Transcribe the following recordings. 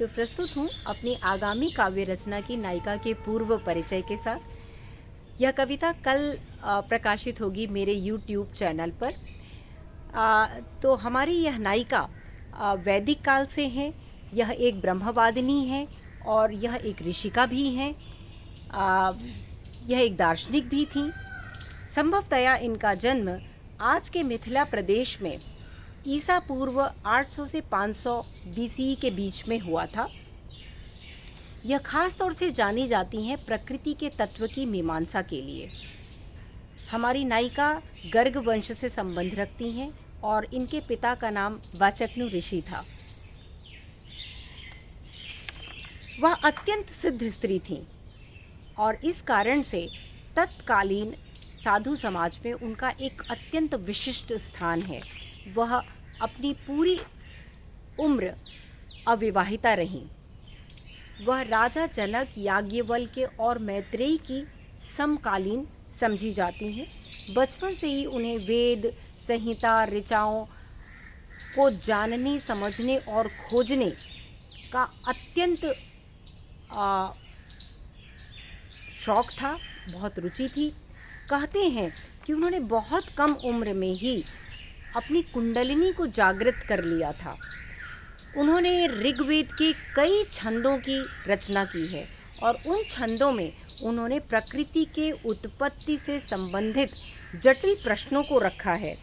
तो प्रस्तुत हूँ अपनी आगामी काव्य रचना की नायिका के पूर्व परिचय के साथ। यह कविता कल प्रकाशित होगी मेरे YouTube चैनल पर। तो हमारी यह नायिका वैदिक काल से है। यह एक ब्रह्मवादिनी है और यह एक ऋषिका भी हैं। यह एक दार्शनिक भी थीं। संभवतया इनका जन्म आज के मिथिला प्रदेश में ईसा पूर्व 800 से 500 BCE के बीच में हुआ था। यह खास तौर से जानी जाती हैं प्रकृति के तत्व की मीमांसा के लिए। हमारी नायिका गर्ग वंश से संबंध रखती हैं और इनके पिता का नाम वाचक्नु ऋषि था। वह अत्यंत सिद्ध स्त्री थीं और इस कारण से तत्कालीन साधु समाज में उनका एक अत्यंत विशिष्ट स्थान है। वह अपनी पूरी उम्र अविवाहिता रहीं। वह राजा जनक, याज्ञवल्क्य और मैत्रेयी की समकालीन समझी जाती हैं। बचपन से ही उन्हें वेद, संहिता, ऋचाओं को जानने, समझने और खोजने का अत्यंत शौक था, बहुत रुचि थी। कहते हैं कि उन्होंने बहुत कम उम्र में ही अपनी कुंडलिनी को जागृत कर लिया था। उन्होंने ऋग्वेद के कई छंदों की रचना की है और उन छंदों में उन्होंने प्रकृति के उत्पत्ति से संबंधित जटिल प्रश्नों को रखा है।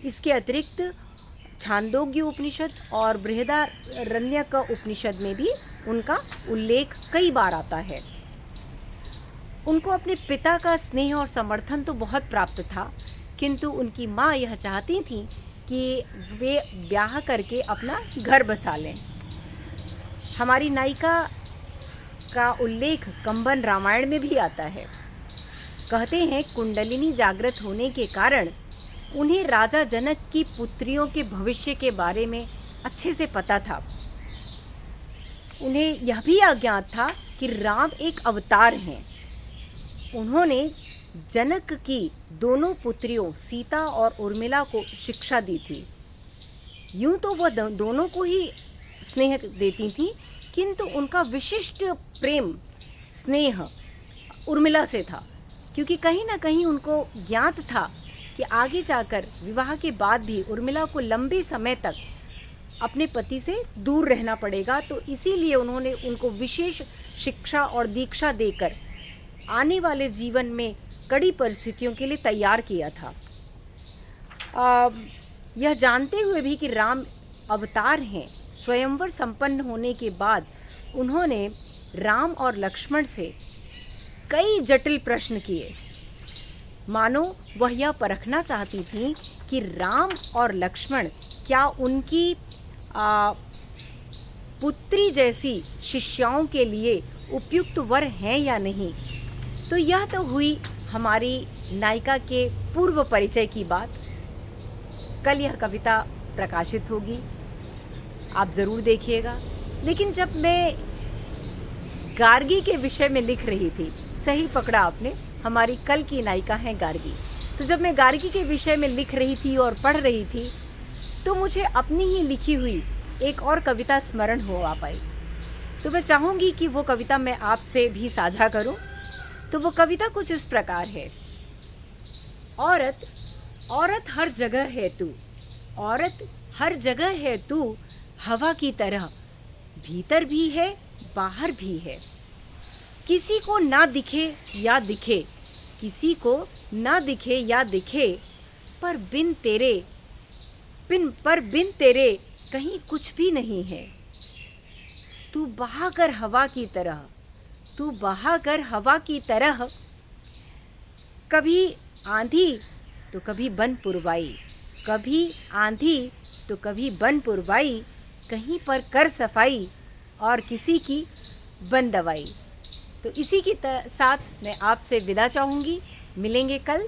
इसके अतिरिक्त छांदोग्य उपनिषद और बृहदारण्यक उपनिषद में भी उनका उल्लेख कई बार आता है। उनको अपने पिता का स्नेह और समर्थन तो बहुत प्राप्त था, किंतु उनकी माँ यह चाहती थी कि वे ब्याह करके अपना घर बसा लें। हमारी नायिका का उल्लेख कंबन रामायण में भी आता है। कहते हैं कुंडलिनी जागृत होने के कारण उन्हें राजा जनक की पुत्रियों के भविष्य के बारे में अच्छे से पता था। उन्हें यह भी अज्ञात था कि राम एक अवतार हैं। उन्होंने जनक की दोनों पुत्रियों सीता और उर्मिला को शिक्षा दी थी। यूं तो वह दोनों को ही स्नेह देती थी, किंतु उनका विशिष्ट प्रेम स्नेह उर्मिला से था, क्योंकि कहीं ना कहीं उनको ज्ञात था कि आगे जाकर विवाह के बाद भी उर्मिला को लंबे समय तक अपने पति से दूर रहना पड़ेगा। तो इसीलिए उन्होंने उनको विशेष शिक्षा और दीक्षा देकर आने वाले जीवन में कड़ी परिस्थितियों के लिए तैयार किया था। यह जानते हुए भी कि राम अवतार हैं, स्वयंवर संपन्न होने के बाद उन्होंने राम और लक्ष्मण से कई जटिल प्रश्न किए। मानो वह यह परखना चाहती थी कि राम और लक्ष्मण क्या उनकी पुत्री जैसी शिष्याओं के लिए उपयुक्त वर हैं या नहीं। तो यह तो हुई हमारी नायिका के पूर्व परिचय की बात। कल यह कविता प्रकाशित होगी, आप ज़रूर देखिएगा। लेकिन जब मैं गार्गी के विषय में लिख रही थी, सही पकड़ा आपने, हमारी कल की नायिका है गार्गी। तो जब मैं गार्गी के विषय में लिख रही थी और पढ़ रही थी, तो मुझे अपनी ही लिखी हुई एक और कविता स्मरण हो आ पाई। तो मैं चाहूँगी कि वो कविता मैं आपसे भी साझा करूँ। तो वो कविता कुछ इस प्रकार है। औरत औरत हर जगह है तू, औरत हर जगह है तू, हवा की तरह, भीतर भी है बाहर भी है। किसी को ना दिखे या दिखे, किसी को ना दिखे या दिखे, पर बिन तेरे कहीं कुछ भी नहीं है। तू बहाकर हवा की तरह, तू बहाकर हवा की तरह, कभी आंधी तो कभी बन पुरवाई, कभी आंधी तो कभी बन पुरवाई, कहीं पर कर सफाई और किसी की बन दवाई। तो इसी के साथ मैं आपसे विदा चाहूँगी। मिलेंगे कल।